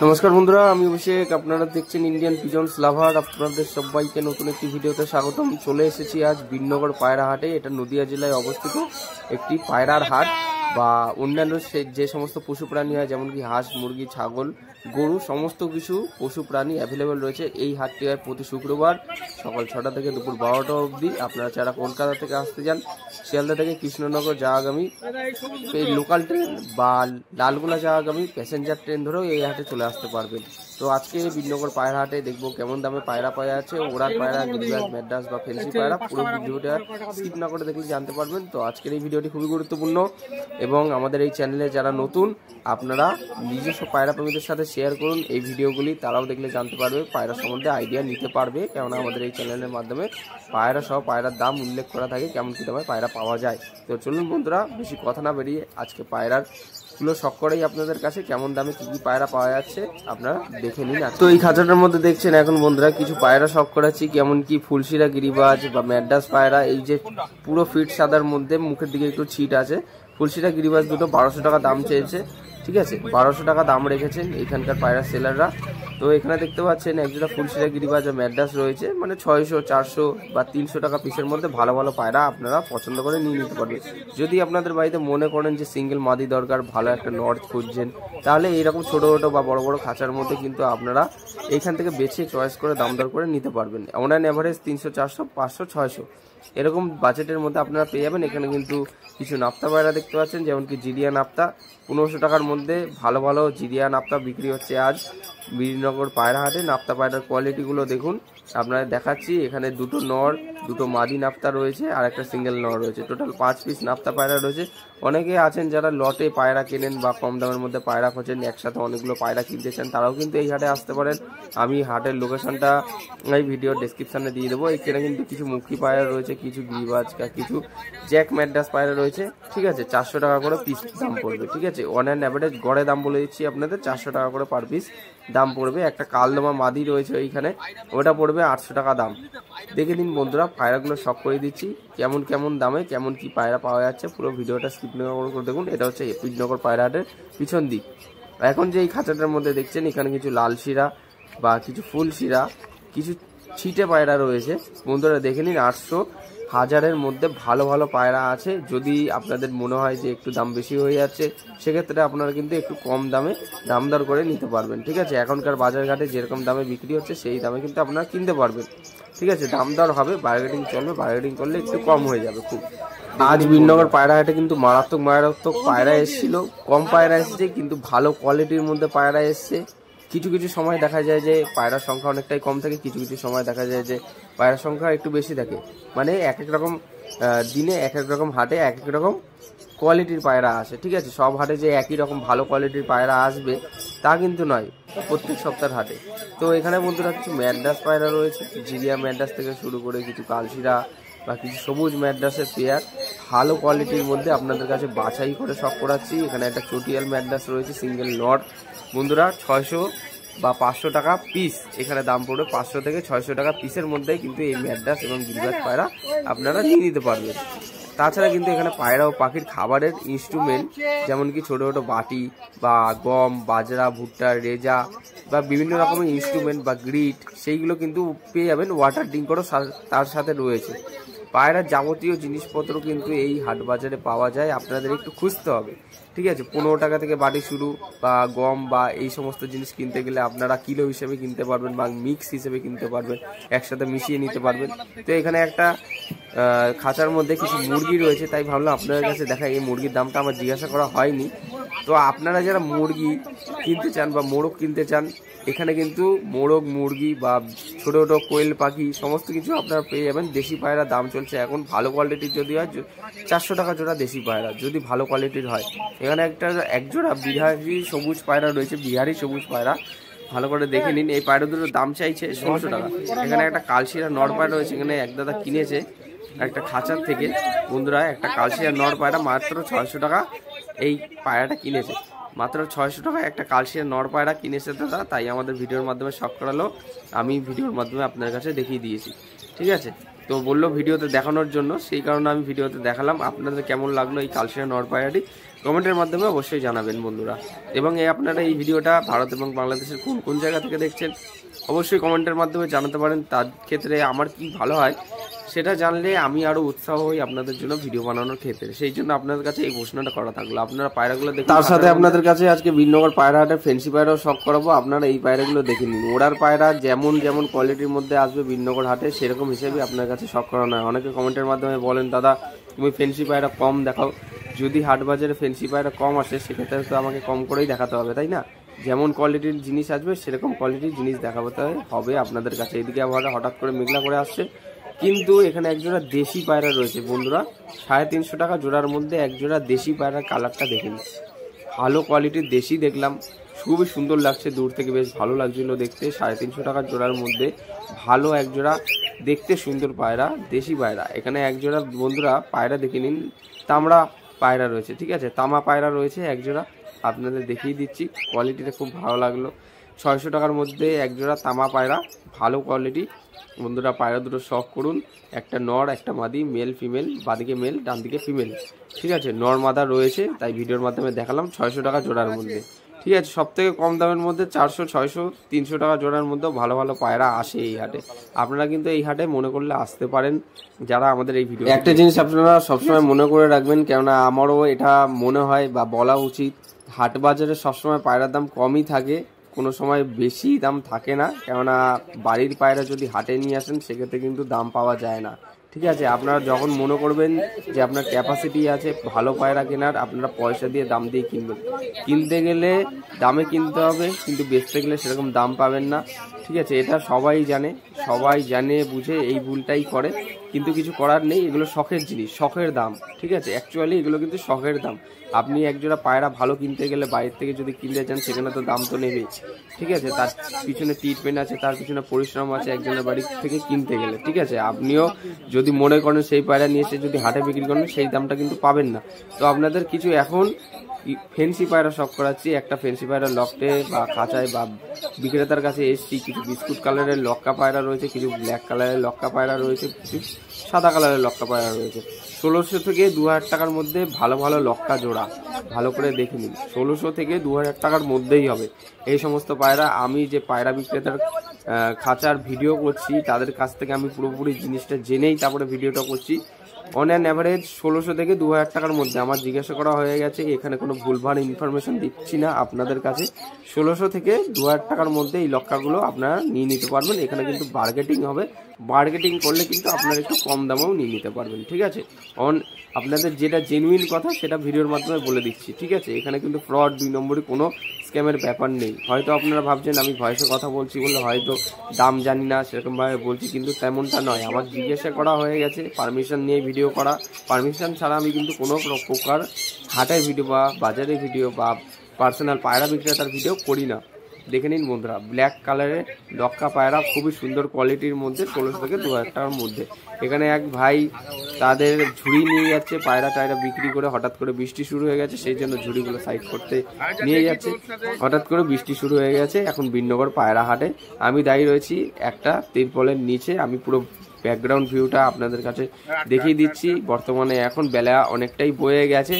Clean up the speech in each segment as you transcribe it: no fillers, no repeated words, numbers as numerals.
নমস্কার বন্ধুরা, আমি অভিষেক। আপনারা দেখছেন ইন্ডিয়ান পিজন্স লাভার। আপনাদের সবাইকে নতুন একটি ভিডিওতে স্বাগতম। চলে এসেছি আজ বীরনগর পায়রা হাটে। এটা নদিয়া জেলায় অবস্থিত একটি পায়রার হাট বা অন্যান্য যে সমস্ত পশু প্রাণী হয়, যেমন কি হাঁস, মুরগি, ছাগল, গরু, সমস্ত কিছু পশু প্রাণী অ্যাভেলেবেল রয়েছে। এই হাটটি হয় প্রতি শুক্রবার সকাল 6টা থেকে দুপুর 12টা অবধি। আপনারা যারা কলকাতা থেকে আসতে যান, শিয়ালদা থেকে কৃষ্ণনগর যাওয়াগামী এই লোকাল ট্রেন বা লালগোলা যাওয়াগামী প্যাসেঞ্জার ট্রেন ধরেও এই হাটে চলে আসতে পারবেন। তো আজকে বীরনগর পায়রা হাটে দেখবো কেমন দামে পায়রা পাওয়া যাচ্ছে। ওড়ার পায়রা, গিরিবাজ, ম্যাড্রাস বা ফেন্সি পায়রা। পুরো ভিডিওটা স্কিপ না করে দেখলে জানতে পারবেন। তো আজকের এই ভিডিওটি খুবই গুরুত্বপূর্ণ এবং আমাদের এই চ্যানেলে যারা নতুন, আপনারা নিজস্ব পায়রা প্রেমীদের সাথে শেয়ার করুন এই ভিডিওগুলি। তারাও দেখলে জানতে পারবে, পায়রা সম্বন্ধে আইডিয়া নিতে পারবে। কেননা আমাদের এই চ্যানেলের মাধ্যমে পায়রা সহ পায়রার দাম উল্লেখ করা থাকে, কেমন কী দামে পায়রা পাওয়া যায়। তো চলুন বন্ধুরা, বেশি কথা না বেরিয়ে আজকে পায়রার গুলো শখ করেই আপনাদের কাছে কেমন দামে কি কি পায়রা পাওয়া যাচ্ছে আপনারা দেখে নিন। তো এই খাঁচাটার মধ্যে দেখছেন এখন বন্ধুরা কিছু পায়রা শখ করাচ্ছি, কেমন কি ফুলশিরা, গিরিবাজ বা ম্যাড্রাস পায়রা। এই যে পুরো ফিট সাদার মধ্যে মুখের দিকে একটু ছিট আছে। ফুলশিরা, গিরিবাজ দুটো 1200 টাকা দাম চেয়েছে। ঠিক আছে, 1200 টাকা দাম রেখেছেন এখানকার পায়রা সেলাররা। তো এখানে দেখতে পাচ্ছেন একজোড়া ফুলশিরা, গিরিবাজ ও ম্যাড্রাস রয়েছে, মানে 600, 400 বা 300 টাকা পিসের মধ্যে ভালো ভালো পায়রা আপনারা পছন্দ করে নিয়ে নিতে পারবেন। যদি আপনাদের বাড়িতে মনে করেন যে সিঙ্গেল মাদি দরকার, ভালো একটা নট খুঁজছেন, তাহলে এইরকম ছোটো ছোটো বা বড় বড় খাঁচার মধ্যে কিন্তু আপনারা এইখান থেকে বেছে চয়েস করে দাম দর করে নিতে পারবেন। অন অ্যান অ্যাভারেজ 300, 400, 500, 600 এরকম বাজেটের মধ্যে আপনারা পেয়ে যাবেন। এখানে কিন্তু কিছু নাপ্তা পায়রা দেখতে পাচ্ছেন, যেমন কি জিরিয়া নাপ্তা 1500 টাকার মধ্যে ভালো ভালো জিরিয়া নাপ্তা বিক্রি হচ্ছে আজ বীরনগর পায়রা হাটে। নাপ্তা পায়রার কোয়ালিটিগুলো দেখুন, আপনারা দেখাচ্ছি। এখানে দুটো নর, দুটো মাদি নাপ্তা রয়েছে আর একটা সিঙ্গেল নর রয়েছে। টোটাল 5 পিস নাপ্তা পায়রা রয়েছে। অনেকে আছেন যারা লটে পায়রা কেনেন বা কম দামের মধ্যে পায়রা খোঁজেন, একসাথে অনেকগুলো পায়রা কিনতে চান, তারাও কিন্তু এই হাটে আসতে পারেন। আমি হাটের লোকেশনটা এই ভিডিওর ডেসক্রিপশনে দিয়ে দেবো। এখানে কিন্তু কিছু মুখী পায়রা রয়েছে, কিছু গিরিবাজ, কিছু জ্যাক ম্যাড্রাস পায়রা রয়েছে। ঠিক আছে, 400 টাকা করে পিস দাম পড়বে। ঠিক আছে, অন অ্যান অ্যাভারেজ গড়ে দাম বলে দিচ্ছি আপনাদের, 400 টাকা করে পার পিস দাম পড়বে। একটা কালদমা মাদি রয়েছে এইখানে, ওটা পড়বে 800 টাকা দাম। দেখে নিন বন্ধুরা, পায়রাগুলো সব করে দিচ্ছি কেমন কেমন দামে কেমন কি পায়রা পাওয়া যাচ্ছে। পুরো ভিডিওটা স্কিপ না করে দেখুন। এটা হচ্ছে বীরনগর পায়রা হাটের পিছন দিক। এখন যে এই খাঁচাটার মধ্যে দেখছেন, এখানে কিছু লাল শিরা বা কিছু ফুল শিরা, কিছু ছিটে পায়রা রয়েছে। বন্ধুরা দেখে নিন, 800, 1000-এর মধ্যে ভালো ভালো পায়রা আছে। যদি আপনাদের মনে হয় যে একটু দাম বেশি হয়ে যাচ্ছে, সেক্ষেত্রে আপনারা কিন্তু একটু কম দামে দাম দর করে নিতে পারবেন। ঠিক আছে, এখনকার বাজারঘাটে যেরকম দামে বিক্রি হচ্ছে সেই দামে কিন্তু আপনারা কিনতে পারবেন। ঠিক আছে, দাম দর হবে, বার্গেটিং চলবে, বার্গেটিং করলে একটু কম হয়ে যাবে খুব। আজ বীরনগর পায়রা হাটে কিন্তু মারাত্মক পায়রা এসেছিল। কম পায়রা এসেছে, কিন্তু ভালো কোয়ালিটির মধ্যে পায়রা এসছে। কিছু কিছু সময় দেখা যায় যে পায়রার সংখ্যা অনেকটাই কম থাকে, কিছু কিছু সময় দেখা যায় যে পায়রার সংখ্যা একটু বেশি থাকে। মানে এক এক রকম দিনে এক এক রকম হাটে এক এক রকম কোয়ালিটির পায়রা আসে। ঠিক আছে, সব হাটে যে একই রকম ভালো কোয়ালিটির পায়রা আসবে তা কিন্তু নয়, প্রত্যেক সপ্তাহের হাটে। তো এখানে বন্ধুরা কিছু ম্যাড্রাস পায়রা রয়েছে, জিরিয়া ম্যাড্রাস থেকে শুরু করে কিছু কালশিরা বা কিছু সবুজ ম্যাড্রাসের পেয়ার ভালো কোয়ালিটির মধ্যে আপনাদের কাছে বাছাই করে শখ করাচ্ছি। এখানে একটা চটিয়াল ম্যাড্রাস রয়েছে, সিঙ্গেল নট। বন্ধুরা 600 বা 500 টাকা পিস এখানে দাম পড়বে। 500 থেকে 600 টাকা পিসের মধ্যে কিন্তু এই ম্যাড্রাস এবং গিরিবাজ পায়রা আপনারা নিয়ে নিতে পারবেন। তাছাড়া কিন্তু এখানে পায়রা ও পাখির খাবারের ইনস্ট্রুমেন্ট, যেমন কি ছোটো ছোটো বাটি বা গম, বাজরা, ভুট্টা, রেজা বা বিভিন্ন রকমের ইনস্ট্রুমেন্ট বা গ্রিট, সেইগুলো কিন্তু পেয়ে যাবেন। ওয়াটার ড্রিঙ্করও তার সাথে রয়েছে। পায়রার যাবতীয় জিনিসপত্র কিন্তু এই হাট বাজারে পাওয়া যায়, আপনাদের একটু খুঁজতে হবে। ঠিক আছে, 15 টাকা থেকে বাটি শুরু, বা গম বা এই সমস্ত জিনিস কিনতে গেলে আপনারা কিলো হিসেবে কিনতে পারবেন বা মিক্স হিসেবে কিনতে পারবেন, একসাথে মিশিয়ে নিতে পারবেন। তো এখানে একটা খাঁচার মধ্যে কিছু মুরগি রয়েছে, তাই ভাবলাম আপনাদের কাছে দেখাই। এই মুরগির দামটা আমার জিজ্ঞাসা করা হয়নি। তো আপনারা যারা মুরগি কিনতে চান বা মোরগ কিনতে চান, এখানে কিন্তু মোরগ, মুরগি বা ছোটো ছোটো কোয়েল পাখি সমস্ত কিছু আপনারা পেয়ে যাবেন। দেশি পায়রা দাম চলছে এখন, ভালো কোয়ালিটির যদি হয় 400 টাকা জোড়া দেশি পায়রা, যদি ভালো কোয়ালিটির হয়। এখানে এক জোড়া বিহারি সবুজ পায়রা রয়েছে, বিহারি সবুজ পায়রা, ভালো করে দেখে নিন। এই পায়রা দুটোর দাম চাইছে 1600 টাকা। এখানে একটা কালশিরা নর পায়রা রয়েছে, এখানে এক দাদা কিনেছে একটা খাঁচার থেকে। বন্ধুরা একটা কালশিরা নর পায়রা মাত্র 600 টাকা এই পায়রাটা কিনেছে, মাত্র 600 টাকা একটা কালশিরা নর পায়রা কিনেছে দাদা। তাই আমাদের ভিডিওর মাধ্যমে শখ করালো, আমি ভিডিওর মাধ্যমে আপনার কাছে দেখিয়ে দিয়েছি। ঠিক আছে, তো বললো ভিডিওতে দেখানোর জন্য, সেই কারণে আমি ভিডিওতে দেখালাম। আপনাদের কেমন লাগলো এই কালশিরা নর পায়রাটি কমেন্টের মাধ্যমে অবশ্যই জানাবেন বন্ধুরা। এবং আপনারা এই ভিডিওটা ভারত এবং বাংলাদেশের কোন কোন জায়গা থেকে দেখছেন অবশ্যই কমেন্টের মাধ্যমে জানাতে পারেন। তার ক্ষেত্রে আমার কি ভালো হয় সেটা জানলে আমি আরও উৎসাহ হই আপনাদের জন্য ভিডিও বানানোর ক্ষেত্রে। সেই জন্য আপনাদের কাছে এই প্রশ্নটা করা থাকলো। আপনারা পায়রাগুলো দেখুন, তার সাথে আপনাদের কাছে আজকে বিনগর পায়রা হাটের ফেন্সি পায়রাও শখ করাবো। আপনারা এই পায়রাগুলো দেখে নিন। ওড়ার পায়রা যেমন যেমন কোয়ালিটির মধ্যে আসবে বিনগর হাটে সেরকম হিসেবে আপনার কাছে শখ করানো হয়। অনেকে কমেন্টের মাধ্যমে বলেন দাদা তুমি ফেন্সি পায়রা কম দেখাও। যদি হাট বাজারে ফেন্সি পায়রা কম আসে সেক্ষেত্রে তো আমাকে কম করেই দেখাতে হবে, তাই না? যেমন কোয়ালিটির জিনিস আসবে সেরকম কোয়ালিটির জিনিস দেখাতে হবে আপনাদের কাছে। এদিকে আবার হঠাৎ করে মেঘলা করে আসছে, কিন্তু এখানে একজোড়া দেশি পায়রা রয়েছে বন্ধুরা। 350 টাকা জোড়ার মধ্যে একজোড়া দেশি পায়রার কালারটা দেখেন, ভালো কোয়ালিটির দেশি দেখলাম, খুবই সুন্দর লাগছে, দূর থেকে বেশ ভালো লাগছিল দেখতে। 350 টাকা জোড়ার মধ্যে ভালো একজোড়া দেখতে সুন্দর পায়রা, দেশি পায়রা। এখানে একজোড়া বন্ধুরা পায়রা দেখে নিন, তামড়া পায়রা রয়েছে, ঠিক আছে, তামা পায়রা রয়েছে একজোড়া, আপনাদের দেখিয়ে দিচ্ছি। কোয়ালিটিটা খুব ভালো লাগলো। 600 টাকার মধ্যে একজোড়া তামা পায়রা, ভালো কোয়ালিটি। বন্ধুরা পায়রা দুটো শখ করুন, একটা নর একটা মাদি, মেল ফিমেল, বাদিকে মেল ডান দিকে ফিমেল, ঠিক আছে। নর মাদা রয়েছে তাই ভিডিওর মাধ্যমে দেখালাম। 600 টাকা জোড়ার মধ্যে, ঠিক আছে। সব থেকে কম দামের মধ্যে 400, 600, 300 টাকা জোড়ার মধ্যেও ভালো ভালো পায়রা আসে এই হাটে। আপনারা কিন্তু এই হাটে মনে করলে আসতে পারেন যারা আমাদের এই ভিডিও। একটা জিনিস আপনারা সবসময় মনে করে রাখবেন, কেননা আমারও এটা মনে হয় বা বলা উচিত, হাট বাজারে সবসময় পায়রার দাম কমই থাকে, কোনো সময় বেশি দাম থাকে না। কেননা বাড়ির পায়রা যদি হাটে নিয়ে আসেন সেক্ষেত্রে কিন্তু দাম পাওয়া যায় না, ঠিক আছে। আপনারা যখন মনে করবেন যে আপনার ক্যাপাসিটি আছে ভালো পায়রা কেনার, আপনারা পয়সা দিয়ে দাম দিয়ে কিনবেন। কিনতে গেলে দামে কিনতে হবে, কিন্তু বেচতে গেলে সেরকম দাম পাবেন না, ঠিক আছে। এটা সবাই জানে বুঝে এই ভুলটাই করে, কিন্তু কিছু করার নেই। এগুলো শখের জিনিস, শখের দাম, ঠিক আছে। অ্যাকচুয়ালি এগুলো কিন্তু শখের দাম। আপনি একজোড়া পায়রা ভালো কিনতে গেলে বাইরে থেকে যদি কিনতে চান সেখানে তো দাম তো নেবেই, ঠিক আছে। তার পিছনে ট্রিটমেন্ট আছে, তার পিছনে পরিশ্রম আছে একজনের বাড়ি থেকে কিনতে গেলে, ঠিক আছে। আপনিও যদি মনে করেন সেই পায়রা নিয়ে এসে যদি হাটে বিক্রি করেন সেই দামটা কিন্তু পাবেন না। তো আপনাদের কিছু এখন ফেন্সি পায়রা শখ করাচ্ছি। একটা ফেন্সি পায়রা লকটে বা খাঁচায় বা বিক্রেতার কাছে এসছি। কিছু বিস্কুট কালারের লক্কা পায়রা রয়েছে, কিছু ব্ল্যাক কালারের লক্কা পায়রা রয়েছে, কিছু সাদা কালারের লক্কা পায়রা রয়েছে। 1600 থেকে 2000 টাকার মধ্যে ভালো ভালো লক্কা জোড়া, ভালো করে দেখে নিন। 1600 থেকে 2000 টাকার মধ্যেই হবে এই সমস্ত পায়রা। আমি যে পায়রা বিক্রেতার খাঁচার ভিডিও করছি তাদের কাছ থেকে আমি পুরোপুরি জিনিসটা জেনেই তারপরে ভিডিওটা করছি। অন অ্যান অ্যাভারেজ 1600 থেকে 2000 টাকার মধ্যে আমার জিজ্ঞাসা করা হয়ে গেছে, এখানে কোনো ভুলভাল ইনফরমেশন দিচ্ছি না আপনাদের কাছে। 1600 থেকে 2000 টাকার মধ্যে এই লক্কাগুলো আপনারা নিয়ে নিতে পারবেন। এখানে কিন্তু বার্গেটিং হবে, বার্গেটিং করলে কিন্তু আপনারা একটু কম দামেও নিয়ে নিতে পারবেন, ঠিক আছে। আপনাদের যেটা জেনুইন কথা সেটা ভিডিওর মাধ্যমে বলে দিচ্ছি, ঠিক আছে। এখানে কিন্তু ফ্রড 2 নম্বরই কোনো স্ক্যামের ব্যাপার নেই। হয়তো আপনারা ভাবছেন আমি ভয়েসে কথা বলছি বলে হয়তো দাম জানি না সেরকমভাবে বলছি, কিন্তু তেমনটা নয়। আমার জিজ্ঞাসা করা হয়ে গেছে, পারমিশন নিয়ে ভিডিও করা, পারমিশন ছাড়া আমি কিন্তু কোনো প্রকার হাটের ভিডিও বা বাজারের ভিডিও বা পার্সোনাল পায়রা বিক্রেতার ভিডিও করি না। দেখে নিন বন্ধুরা, ব্ল্যাক কালারের লক্কা পায়রা, খুবই সুন্দর কোয়ালিটির মধ্যে, 1600 থেকে 2000 টাকার মধ্যে। এখানে এক ভাই তাদের ঝুড়ি নিয়ে যাচ্ছে পায়রা টায়রা বিক্রি করে। হঠাৎ করে বৃষ্টি শুরু হয়ে গেছে, সেই জন্য ঝুড়িগুলো সাইড করতে নিয়ে যাচ্ছে। হঠাৎ করে বৃষ্টি শুরু হয়ে গেছে। এখন বিনগর পায়রা হাটে আমি দাঁড়িয়ে রয়েছি একটা তিরপলের নিচে। আমি পুরো ব্যাকগ্রাউন্ড ভিউটা আপনাদের কাছে দেখিয়ে দিচ্ছি। বর্তমানে এখন বেলা অনেকটাই বয়ে গেছে,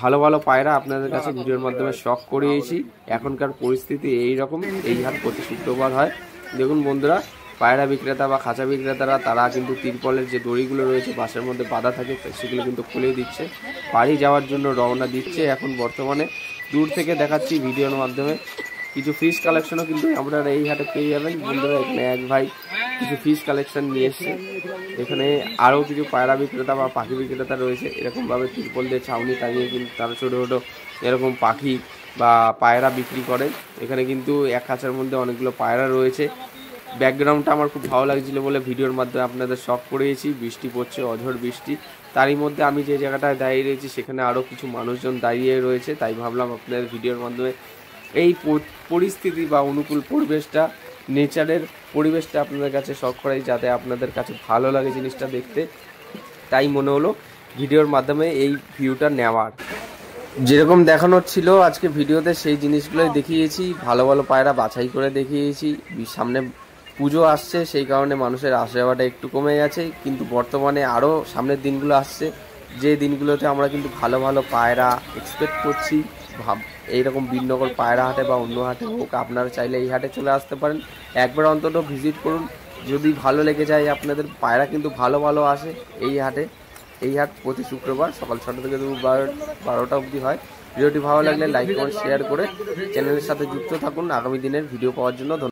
ভালো ভালো পায়রা আপনাদের কাছে ভিডিওর মাধ্যমে শখ করিয়েছি। এখনকার পরিস্থিতি এই রকম, এই হাট প্রতি শুক্রবার হয়। দেখুন বন্ধুরা, পায়রা বিক্রেতা বা খাঁচা বিক্রেতারা তারা কিন্তু তিরপলের যে দড়িগুলো রয়েছে বাসের মধ্যে বাঁধা থাকে সেগুলো কিন্তু খুলে দিচ্ছে, বাড়ি যাওয়ার জন্য রওনা দিচ্ছে। এখন বর্তমানে দূর থেকে দেখাচ্ছি ভিডিওর মাধ্যমে। কিছু ফিশ কালেকশনও কিন্তু আপনারা এই হাটে পেয়ে যাবেন বন্ধুরা। এখানে এক ভাই কিছু ফিশ কালেকশন নিয়ে এসছে। এখানে আরও কিছু পায়রা বিক্রেতা বা পাখি বিক্রেতা রয়েছে, এরকমভাবে তিরপল দিয়ে ছাউনি টাঙিয়ে কিন্তু তারা ছোটো ছোটো এরকম পাখি বা পায়রা বিক্রি করে। এখানে কিন্তু এক খাঁচার মধ্যে অনেকগুলো পায়রা রয়েছে। ব্যাকগ্রাউন্ডটা আমার খুব ভালো লাগছিল বলে ভিডিওর মাধ্যমে আপনাদের শখ করিয়েছি। বৃষ্টি পড়ছে, অঝড় বৃষ্টি, তারই মধ্যে আমি যে জায়গাটায় দাঁড়িয়ে রয়েছি সেখানে আরও কিছু মানুষজন দাঁড়িয়ে রয়েছে, তাই ভাবলাম আপনাদের ভিডিওর মাধ্যমে এই পরিস্থিতি বা অনুকূল পরিবেশটা, নেচারের পরিবেশটা আপনাদের কাছে শখ করাই, যাতে আপনাদের কাছে ভালো লাগে জিনিসটা দেখতে। তাই মনে হলো ভিডিওর মাধ্যমে এই ভিউটা নেওয়ার। যেরকম দেখানো ছিল আজকে ভিডিওতে সেই জিনিসগুলোই দেখিয়েছি। ভালো ভালো পায়রা বাছাই করে দেখিয়েছি। সামনে পুজো আসছে, সেই কারণে মানুষের আসা যাওয়াটা একটু কমে গেছে, কিন্তু বর্তমানে আরও সামনের দিনগুলো আসছে, যে দিনগুলোতে আমরা কিন্তু ভালো ভালো পায়রা এক্সপেক্ট করছি। এইরকম বিননগর পায়রা হাটে বা অন্য হাটে হোক, আপনারা চাইলে এই হাটে চলে আসতে পারেন, একবার অন্তত ভিজিট করুন। যদি ভালো লেগে যায় আপনাদের, পায়রা কিন্তু ভালো ভালো আসে এই হাটে। এই হাট প্রতি শুক্রবার সকাল 6টা থেকে দুপুর 12টা অবধি হয়। ভিডিওটি ভালো লাগলে লাইক কমেন্ট শেয়ার করে চ্যানেলের সাথে যুক্ত থাকুন আগামী দিনের ভিডিও পাওয়ার জন্য।